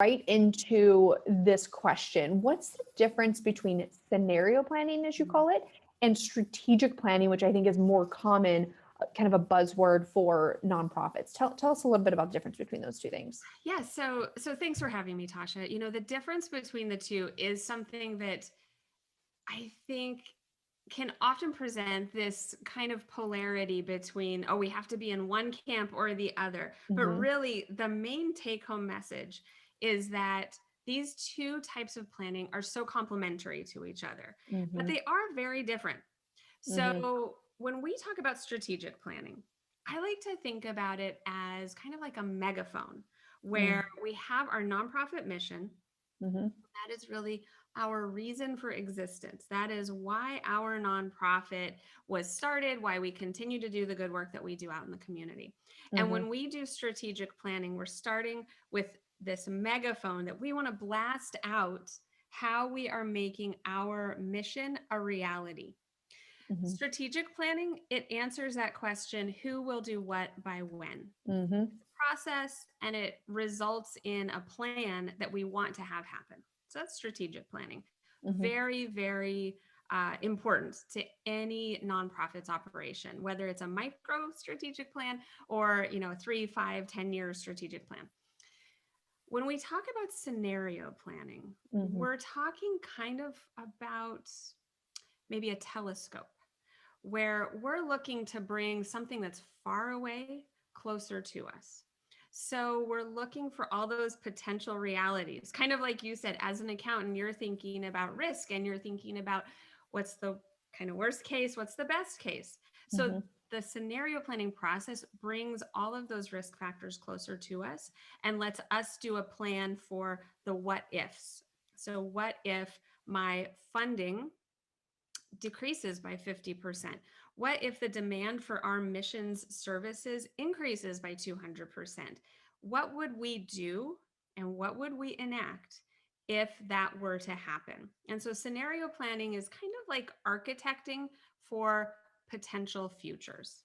right into this question. What's the difference between scenario planning, as you call it, and strategic planning, which I think is more common, kind of a buzzword for nonprofits? Tell us a little bit about the difference between those two things. Yeah, so thanks for having me, Tasha. The difference between the two is something that I think can often present this kind of polarity between, oh, we have to be in one camp or the other. But Hmm. really, the main take home message is that these two types of planning are so complementary to each other, but Hmm. they are very different. Hmm. So, when we talk about strategic planning, I like to think about it as kind of like a megaphone where we have our nonprofit mission. Hmm. That is really our reason for existence. That is why our nonprofit was started, why we continue to do the good work that we do out in the community. And Hmm. when we do strategic planning, we're starting with this megaphone that we want to blast out how we are making our mission a reality. Hmm. Strategic planning, it answers that question, who will do what by when. Hmm. It's a process and it results in a plan that we want to have happen. So that's strategic planning. Hmm. Very, very important to any nonprofit's operation, whether it's a micro strategic plan or a 3, 5, 10 year strategic plan. When we talk about scenario planning, Hmm. we're talking kind of about maybe a telescope where we're looking to bring something that's far away closer to us. So we're looking for all those potential realities. Kind of like you said, as an accountant, you're thinking about risk and you're thinking about what's the kind of worst case, what's the best case. So Hmm. the scenario planning process brings all of those risk factors closer to us and lets us do a plan for the what ifs. So, what if my funding decreases by 50%? What if the demand for our missions services increases by 200%? What would we do and what would we enact if that were to happen? And so scenario planning is kind of like architecting for potential futures.